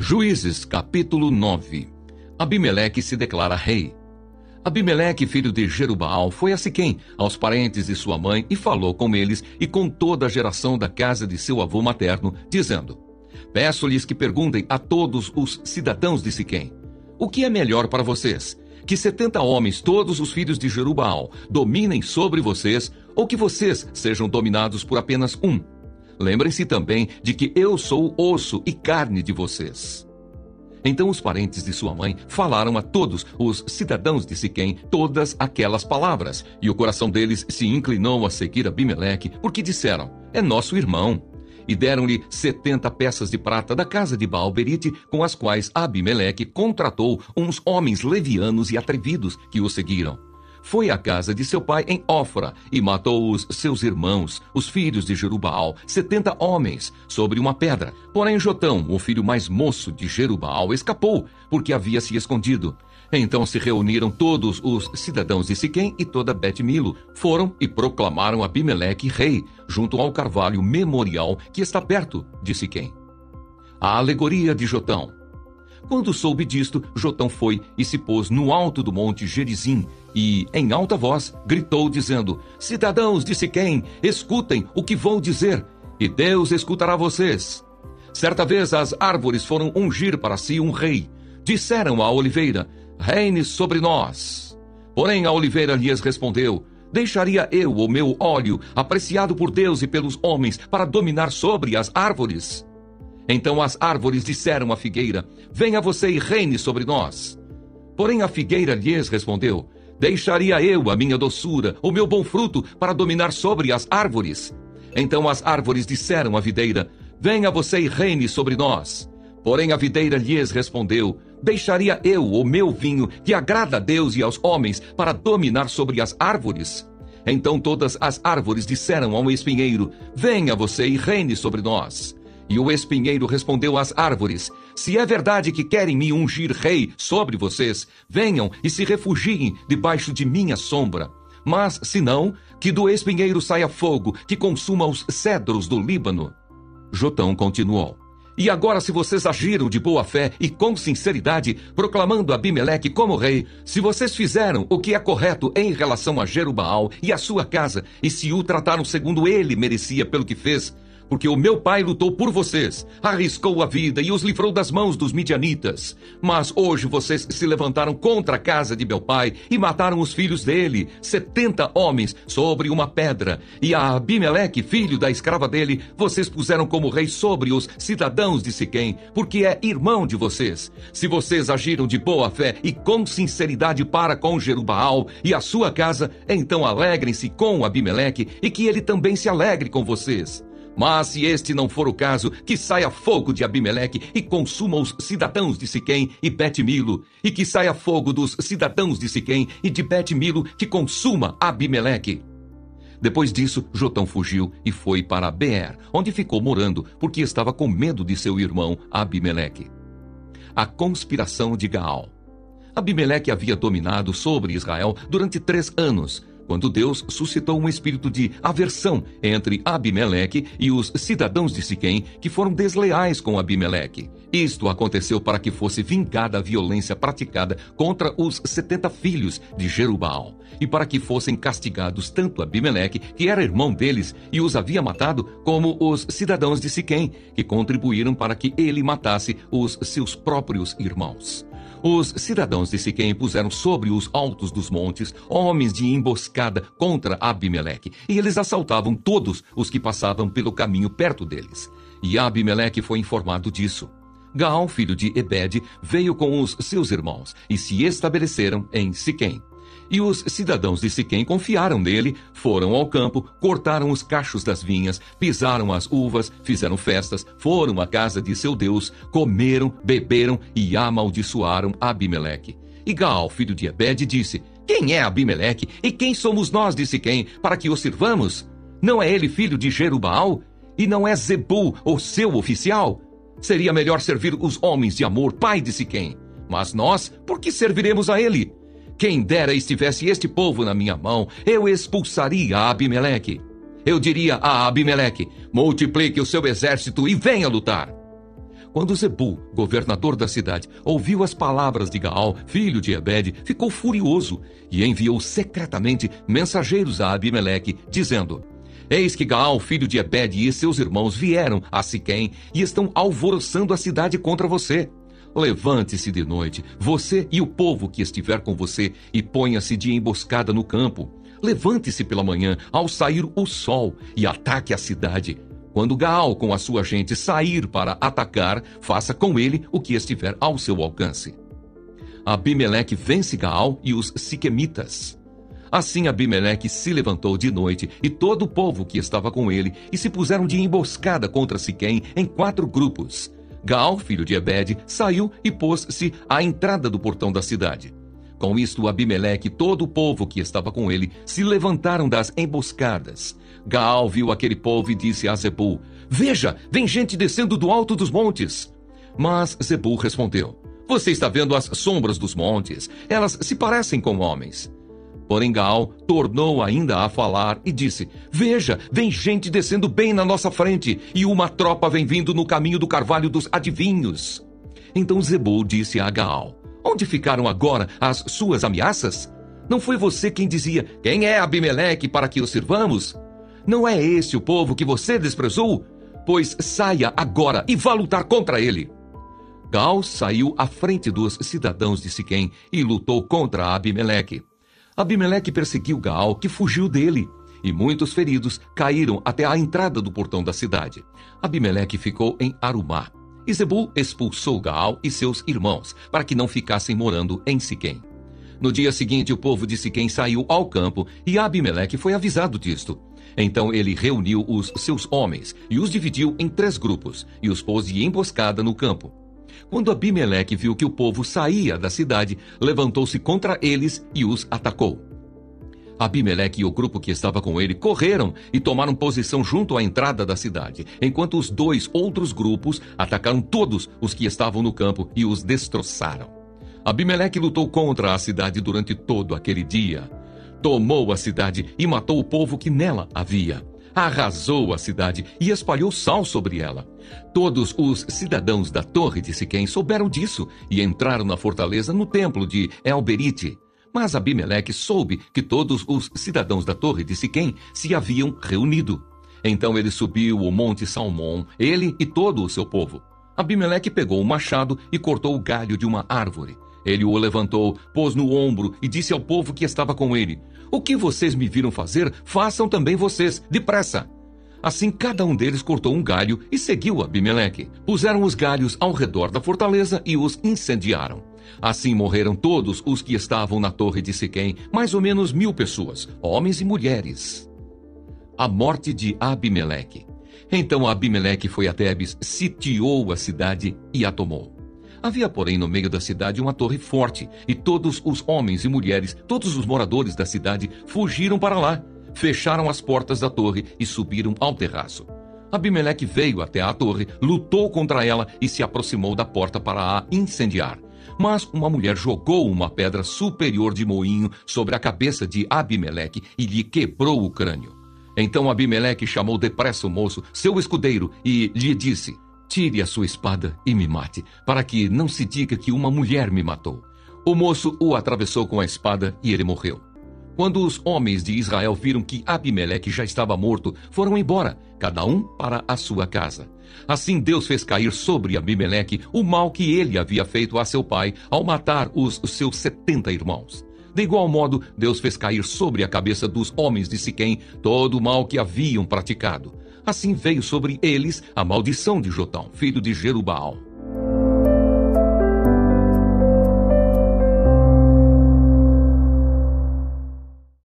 Juízes, capítulo 9. Abimeleque se declara rei. Abimeleque, filho de Jerubaal, foi a Siquém, aos parentes de sua mãe, e falou com eles e com toda a geração da casa de seu avô materno, dizendo: Peço-lhes que perguntem a todos os cidadãos de Siquém: o que é melhor para vocês? Que 70 homens, todos os filhos de Jerubaal, dominem sobre vocês, ou que vocês sejam dominados por apenas um? Lembrem-se também de que eu sou osso e carne de vocês. Então os parentes de sua mãe falaram a todos os cidadãos de Siquém todas aquelas palavras, e o coração deles se inclinou a seguir Abimeleque, porque disseram: é nosso irmão. E deram-lhe 70 peças de prata da casa de Baal-Berite, com as quais Abimeleque contratou uns homens levianos e atrevidos que o seguiram. Foi à casa de seu pai em Ofra e matou os seus irmãos, os filhos de Jerubaal, 70 homens, sobre uma pedra. Porém Jotão, o filho mais moço de Jerubaal, escapou, porque havia se escondido. Então se reuniram todos os cidadãos de Siquém e toda Bet-Milo. Foram e proclamaram Abimeleque rei, junto ao carvalho memorial que está perto de Siquém. A alegoria de Jotão. Quando soube disto, Jotão foi e se pôs no alto do monte Gerizim e, em alta voz, gritou, dizendo: Cidadãos de Siquém, escutem o que vou dizer, e Deus escutará vocês. Certa vez as árvores foram ungir para si um rei. Disseram à oliveira: reine sobre nós. Porém a oliveira lhes respondeu: deixaria eu o meu óleo, apreciado por Deus e pelos homens, para dominar sobre as árvores? Então as árvores disseram à figueira: venha você e reine sobre nós. Porém a figueira lhes respondeu: deixaria eu a minha doçura, o meu bom fruto, para dominar sobre as árvores? Então as árvores disseram à videira: venha você e reine sobre nós. Porém a videira lhes respondeu: deixaria eu o meu vinho, que agrada a Deus e aos homens, para dominar sobre as árvores? Então todas as árvores disseram ao espinheiro: venha você e reine sobre nós. E o espinheiro respondeu às árvores: se é verdade que querem me ungir rei sobre vocês, venham e se refugiem debaixo de minha sombra. Mas, se não, que do espinheiro saia fogo, que consuma os cedros do Líbano. Jotão continuou: e agora, se vocês agiram de boa fé e com sinceridade, proclamando Abimeleque como rei, se vocês fizeram o que é correto em relação a Jerubaal e a sua casa, e se o trataram segundo ele merecia pelo que fez, porque o meu pai lutou por vocês, arriscou a vida e os livrou das mãos dos midianitas. Mas hoje vocês se levantaram contra a casa de meu pai e mataram os filhos dele, 70 homens, sobre uma pedra. E a Abimeleque, filho da escrava dele, vocês puseram como rei sobre os cidadãos de Siquém, porque é irmão de vocês. Se vocês agiram de boa fé e com sinceridade para com Jerubaal e a sua casa, então alegrem-se com Abimeleque e que ele também se alegre com vocês. Mas se este não for o caso, que saia fogo de Abimeleque e consuma os cidadãos de Siquém e Bet-Milo, e que saia fogo dos cidadãos de Siquém e de Bet-Milo, que consuma Abimeleque. Depois disso, Jotão fugiu e foi para Beer, onde ficou morando, porque estava com medo de seu irmão Abimeleque. A conspiração de Gaal. Abimeleque havia dominado sobre Israel durante 3 anos, quando Deus suscitou um espírito de aversão entre Abimeleque e os cidadãos de Siquém, que foram desleais com Abimeleque. Isto aconteceu para que fosse vingada a violência praticada contra os 70 filhos de Jerubaal, e para que fossem castigados tanto Abimeleque, que era irmão deles e os havia matado, como os cidadãos de Siquém, que contribuíram para que ele matasse os seus próprios irmãos. Os cidadãos de Siquém puseram sobre os altos dos montes homens de emboscada contra Abimeleque, e eles assaltavam todos os que passavam pelo caminho perto deles. E Abimeleque foi informado disso. Gaal, filho de Ebed, veio com os seus irmãos e se estabeleceram em Siquém. E os cidadãos de Siquém confiaram nele, foram ao campo, cortaram os cachos das vinhas, pisaram as uvas, fizeram festas, foram à casa de seu Deus, comeram, beberam e amaldiçoaram Abimeleque. E Gaal, filho de Ebed, disse: quem é Abimeleque e quem somos nós de Siquém para que o sirvamos? Não é ele filho de Jerubaal? E não é Zebul o seu oficial? Seria melhor servir os homens de Amor, pai de Siquém. Mas nós, por que serviremos a ele? Quem dera estivesse este povo na minha mão, eu expulsaria Abimeleque. Eu diria a Abimeleque: multiplique o seu exército e venha lutar. Quando Zebul, governador da cidade, ouviu as palavras de Gaal, filho de Ebed, ficou furioso e enviou secretamente mensageiros a Abimeleque, dizendo: Eis que Gaal, filho de Ebed, e seus irmãos vieram a Siquém e estão alvoroçando a cidade contra você. Levante-se de noite, você e o povo que estiver com você, e ponha-se de emboscada no campo. Levante-se pela manhã, ao sair o sol, e ataque a cidade. Quando Gaal com a sua gente sair para atacar, faça com ele o que estiver ao seu alcance. Abimeleque vence Gaal e os siquemitas. Assim Abimeleque se levantou de noite e todo o povo que estava com ele e se puseram de emboscada contra Siquém em 4 grupos. Gaal, filho de Ebed, saiu e pôs-se à entrada do portão da cidade. Com isto, Abimeleque e todo o povo que estava com ele se levantaram das emboscadas. Gaal viu aquele povo e disse a Zebul: Veja, vem gente descendo do alto dos montes. Mas Zebul respondeu: Você está vendo as sombras dos montes. Elas se parecem com homens. Porém Gaal tornou ainda a falar e disse: Veja, vem gente descendo bem na nossa frente, e uma tropa vem vindo no caminho do carvalho dos adivinhos. Então Zebul disse a Gaal: Onde ficaram agora as suas ameaças? Não foi você quem dizia: Quem é Abimeleque para que o sirvamos? Não é esse o povo que você desprezou? Pois saia agora e vá lutar contra ele. Gaal saiu à frente dos cidadãos de Siquém e lutou contra Abimeleque. Abimeleque perseguiu Gaal, que fugiu dele, e muitos feridos caíram até a entrada do portão da cidade. Abimeleque ficou em Arumá. E Zebul expulsou Gaal e seus irmãos, para que não ficassem morando em Siquém. No dia seguinte, o povo de Siquém saiu ao campo, e Abimeleque foi avisado disto. Então ele reuniu os seus homens, e os dividiu em 3 grupos, e os pôs de emboscada no campo. Quando Abimeleque viu que o povo saía da cidade, levantou-se contra eles e os atacou. Abimeleque e o grupo que estava com ele correram e tomaram posição junto à entrada da cidade, enquanto os 2 outros grupos atacaram todos os que estavam no campo e os destroçaram. Abimeleque lutou contra a cidade durante todo aquele dia. Tomou a cidade e matou o povo que nela havia. Arrasou a cidade e espalhou sal sobre ela. Todos os cidadãos da torre de Siquém souberam disso e entraram na fortaleza no templo de El-Berite. Mas Abimeleque soube que todos os cidadãos da torre de Siquém se haviam reunido. Então ele subiu o monte Salmom, ele e todo o seu povo. Abimeleque pegou um machado e cortou o galho de uma árvore. Ele o levantou, pôs no ombro e disse ao povo que estava com ele: O que vocês me viram fazer, façam também vocês, depressa. Assim cada um deles cortou um galho e seguiu Abimeleque. Puseram os galhos ao redor da fortaleza e os incendiaram. Assim morreram todos os que estavam na torre de Siquém, mais ou menos 1000 pessoas, homens e mulheres. A morte de Abimeleque. Então Abimeleque foi a Tebes, sitiou a cidade e a tomou. Havia, porém, no meio da cidade uma torre forte, e todos os homens e mulheres, todos os moradores da cidade, fugiram para lá, fecharam as portas da torre e subiram ao terraço. Abimeleque veio até a torre, lutou contra ela e se aproximou da porta para a incendiar. Mas uma mulher jogou uma pedra superior de moinho sobre a cabeça de Abimeleque e lhe quebrou o crânio. Então Abimeleque chamou depressa o moço, seu escudeiro, e lhe disse: Tire a sua espada e me mate, para que não se diga que uma mulher me matou. O moço o atravessou com a espada e ele morreu. Quando os homens de Israel viram que Abimeleque já estava morto, foram embora, cada um para a sua casa. Assim Deus fez cair sobre Abimeleque o mal que ele havia feito a seu pai ao matar os seus 70 irmãos. De igual modo, Deus fez cair sobre a cabeça dos homens de Siquém todo o mal que haviam praticado. Assim veio sobre eles a maldição de Jotão, filho de Jerubaal.